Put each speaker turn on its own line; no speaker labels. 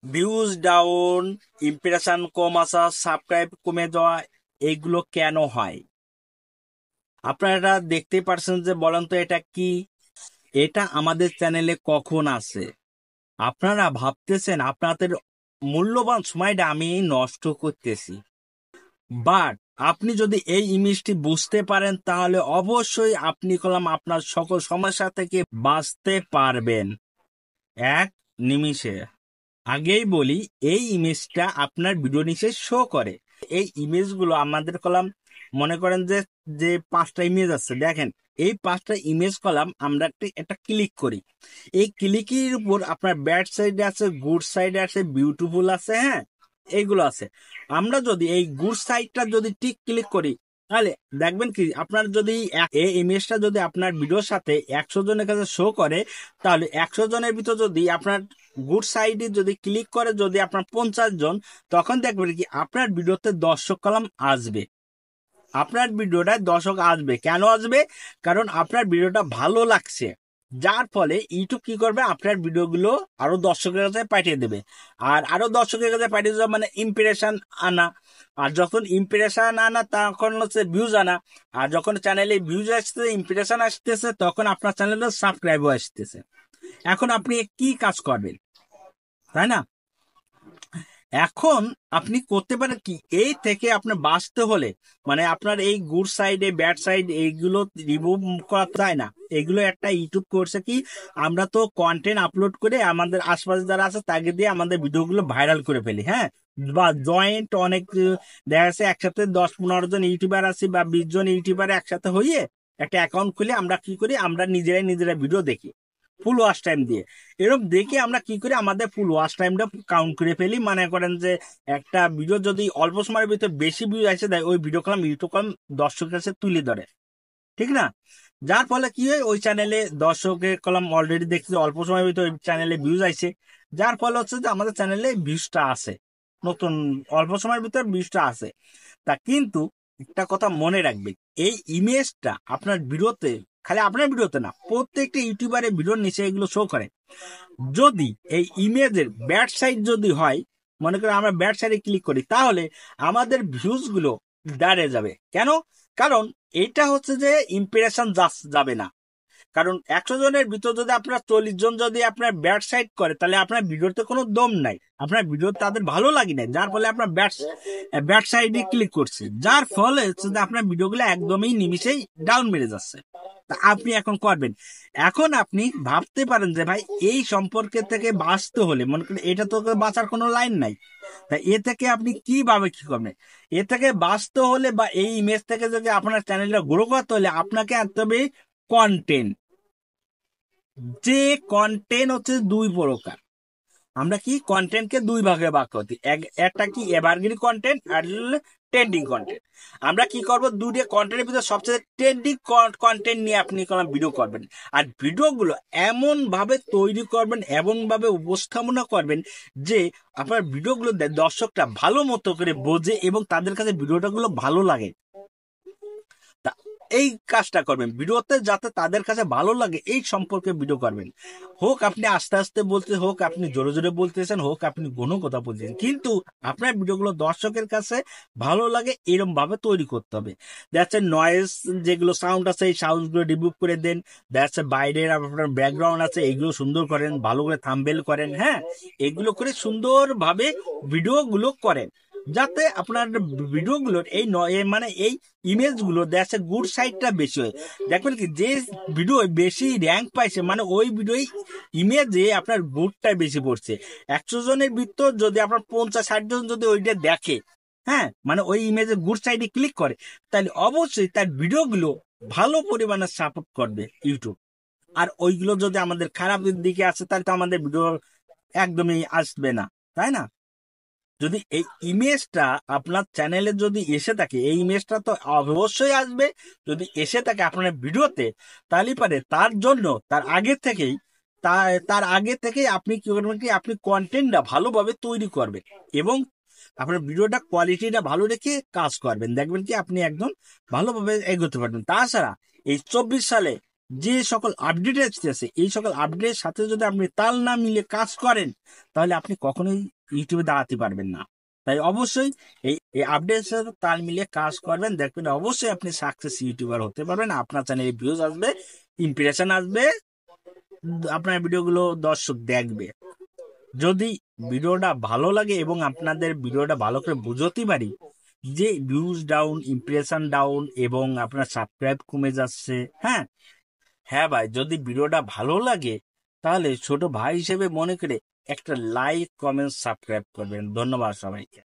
Views down, impression কম আসা, subscribe কমে যাওয়া, এইগুলো কেন হয়? আপনারা দেখতেই পারছেন যে, বলেন তো এটা কি? এটা আমাদের চ্যানেলে কখন আসে? আপনারা ভাবতেছেন আপনাদের মূল্যবান সময়টা আমি নষ্ট করতেছি, বাট আপনি যদি এই ইমেজটি বুঝতে পারেন তাহলে অবশ্যই আপনি কলম আপনার সকল সমস্যা থেকে বাঁচতে পারবেন এক নিমিষে। আগেই বলি, এই ইমেজটা আপনার ভিডিও নিচে শো করে। এই ইমেজগুলো আমাদের কলাম, মনে করেন যে যে 5টা ইমেজ আছে, দেখেন এই 5টা ইমেজ কলাম আমরা একটা ক্লিক করি। এই ক্লিকের উপর আপনার ব্যাড সাইডে আছে, গুড সাইডে আছে, বিউটিফুল আছে, হ্যাঁ এইগুলো আছে। আমরা যদি এই গুড সাইডটা যদি টিক ক্লিক করি, তাহলে দেখবেন কি আপনার যদি এই ইমেজটা যদি আপনার ভিডিওর সাথে 100 জনের কাছে শো করে, তাহলে 100 জনের ভিতর যদি আপনার গুড সাইডে যদি ক্লিক করে যদি আপনার 50 জন, তখন দেখবেন কি আপনার ভিডিওতে দর্শক কলাম আসবে। আপনার ভিডিওটায় দর্শক আসবে, কেন আসবে? কারণ আপনার ভিডিওটা ভালো লাগছে, যার ফলে ইউটিউব কি করবে, আপনার ভিডিওগুলো আরো দর্শকের কাছে পাঠিয়ে দেবে। আর আরো দর্শকের কাছে পাঠিয়ে দেওয়া মানে ইমপ্রেশন আনা। আর যখন ইমপ্রেশন আনা তখন হচ্ছে ভিউজ আনা। আর যখন চ্যানেলে ভিউজ আসতেছে, ইমপ্রেশন আসতেছে, তখন আপনার চ্যানেলে সাবস্ক্রাইবও আসতেছে। এখন আপনি কি কাজ করবেন, তাই না? এখন আপনি করতে পারেন কি, এই থেকে আপনার বাঁচতে হলে, মানে আপনার এই গুড সাইড এই ব্যাড সাইড এইগুলো রিমুভ করা যায় না। এগুলো একটা ইউটিউব করছে কি, আমরা তো কন্টেন্ট আপলোড করে আমাদের আশপাশে যারা আছে তাকে দিয়ে আমাদের ভিডিওগুলো ভাইরাল করে ফেলি, হ্যাঁ। বা জয়েন্ট অনেক দেখা যাচ্ছে একসাথে 10-15 জন ইউটিউবার আছি বা 20 জন ইউটিউবার একসাথে হইয়ে একটা অ্যাকাউন্ট খুলে আমরা কি করি, আমরা নিজেরাই ভিডিও দেখি ফুল ওয়াচ টাইম দিয়ে। এরকম দেখে আমরা কি করি, আমাদের ফুল ওয়াচ টাইমটা কাউন্ট করে ফেলি। মনে করেন যে একটা ভিডিও যদি অল্প সময়ের ভিতরে বেশি ভিউ আসে দেয়, ওই ভিডিও কলাম ইউটিউব কলাম দর্শকের কাছে তুলে ধরে, ঠিক না? যার ফলে কি হয়, ওই চ্যানেলে দর্শকের কলাম অলরেডি দেখছি অল্প সময়ের ভিতরে ওই চ্যানেলে ভিউজ আইছে, যার ফলে হচ্ছে যে আমাদের চ্যানেলে ভিউজটা আসে, নতুন অল্প সময়ের ভিতর ভিউজটা আসে। তা কিন্তু একটা কথা মনে রাখবে, এই ইমেজটা আপনার ভিডিওতে, খালি আপনার ভিডিওতে না, প্রত্যেকটা ইউটিউবারের ভিডিওর নিচে এগুলো শো করে। যদি এই ইমেজের ব্যাড সাইড যদি হয়, মনে করেন আমরা ব্যাড সাইডে ক্লিক করি, তাহলে আমাদের ভিউজ গুলো দাঁড়িয়ে যাবে। কেন? কারণ এটা হচ্ছে যে ইমপ্রেশন যাবে না। কারণ 100 জনের ভিতর যদি আপনার 40 জন যদি আপনার ব্যাড সাইড করে, তাহলে আপনার ভিডিওতে কোনো দম নাই, আপনার ভিডিও তাদের ভালো লাগে না, যার ফলে আপনার ব্যাড সাইডে ক্লিক করছে, যার ফলে হচ্ছে যে আপনার ভিডিওগুলো একদমই নিমিশেই ডাউন মেরে যাচ্ছে। তা আপনি এখন করবেন, এখন আপনি ভাবতে পারেন যে ভাই এই সম্পর্কের থেকে বাঁচতে হলে, মনে করেন এটা তো বাঁচার কোনো লাইন নাই, তাই এ থেকে আপনি কিভাবে কি করবেন? এ থেকে বাঁচতে হলে বা এই ইমেজ থেকে যদি আপনার চ্যানেলটা গ্রো করতে হলে আপনাকে আনতে হবে কন্টেন্ট। যে কন্টেন্ট হচ্ছে দুই প্রকার। আমরা কি কন্টেন্টকে দুই ভাগে ভাগ করি, একটা কি এভারগ্রিন কন্টেন্ট আর ট্রেন্ডিং কন্টেন্ট। আমরা কি করব, দুটো কন্টেন্টের ভিতরে সবচেয়ে ট্রেন্ডিং কন্টেন্ট নিয়ে আপনি কোনো ভিডিও করবেন। আর ভিডিওগুলো এমন ভাবে তৈরি করবেন, এমন ভাবে উপস্থাপনা করবেন যে আপনার ভিডিওগুলো দর্শকরা ভালো মতো করে বোঝে এবং তাদের কাছে ভিডিওটা গুলো ভালো লাগে। তা এই কাজটা করবেন ভিডিওতে, যাতে তাদের কাছে ভালো লাগে এই সম্পর্কে ভিডিও করবেন। হোক আপনি আস্তে আস্তে বলতে, হোক আপনি জোরে জোরে বলতেছেন, হোক আপনি কোনো কথা বলতেছেন, কিন্তু আপনার ভিডিওগুলো দর্শকের কাছে ভালো লাগে এরকম ভাবে তৈরি করতে হবে। দেখা যাচ্ছে নয়েজ যেগুলো সাউন্ড আছে এই সাউন্ড গুলো রিমুভ করে দেন। দেখা যাচ্ছে বাইরের আপনার ব্যাকগ্রাউন্ড আছে এইগুলো সুন্দর করেন, ভালো করে থাম্বনেল করেন, হ্যাঁ এগুলো করে সুন্দরভাবে ভিডিও গুলো করেন, যাতে আপনার ভিডিওগুলোর এই মানে এই ইমেজ গুলো দেখা গুড সাইডটা বেশি হয়। দেখবেন কি যে ভিডিও বেশি র্যাঙ্ক পাইছে, মানে ওই ভিডিও ইমেজে আপনার গুডটা বেশি পড়ছে। 100 জনের ভিতর যদি আপনার 50-60 জন যদি ওইটা দেখে, হ্যাঁ মানে ওই ইমেজে গুড সাইডে ক্লিক করে, তাহলে অবশ্যই তার ভিডিওগুলো ভালো পরিমাণে সাপোর্ট করবে ইউটিউব। আর ওইগুলো যদি আমাদের খারাপ দিকে আসে, তাহলে তো আমাদের ভিডিও একদমই আসবে না, তাই না? যদি এই ইমেজটা আপনার চ্যানেলে যদি এসে থাকে, এই ইমেজটা তো অবশ্যই আসবে। যদি এসে থাকে আপনার ভিডিওতে, তাহলে পারে তার জন্য তার আগে থেকেই আপনি কি করবেন কি, আপনি কন্টেন্টটা ভালোভাবে তৈরি করবেন এবং আপনার ভিডিওটা কোয়ালিটিটা ভালো রেখে কাজ করবেন, দেখবেন কি আপনি একদম ভালোভাবে এগোতে পারবেন। তাছাড়া এই 24 সালে যে সকল আপডেট আসতেছে, এই সকল আপডেটের সাথে যদি আপনি তাল না মিলে কাজ করেন, তাহলে আপনি কখনোই ইউটিউবে দাঁড়াতে পারবেন না। তাই অবশ্যই এই আপডেটের সাথে তাল মিলিয়ে কাজ করবেন, দেখবেন অবশ্যই আপনি সাকসেস ইউটিউবার হতে পারবেন। আপনার চ্যানেলে ভিউজ আসবে, ইমপ্রেশন আসবে, আপনার ভিডিওগুলো দর্শক দেখবে। যদি ভিডিওটা ভালো লাগে এবং আপনাদের ভিডিওটা ভালো করে বুঝতে পারি যে ভিউজ ডাউন, ইমপ্রেশন ডাউন এবং আপনার সাবস্ক্রাইব কমে যাচ্ছে, হ্যাঁ হ্যাঁ ভাই, যদি ভিডিওটা ভালো লাগে তাহলে ছোট ভাই হিসেবে মনে করে একটা লাইক, কমেন্ট, সাবস্ক্রাইব করবেন। ধন্যবাদ সবাইকে।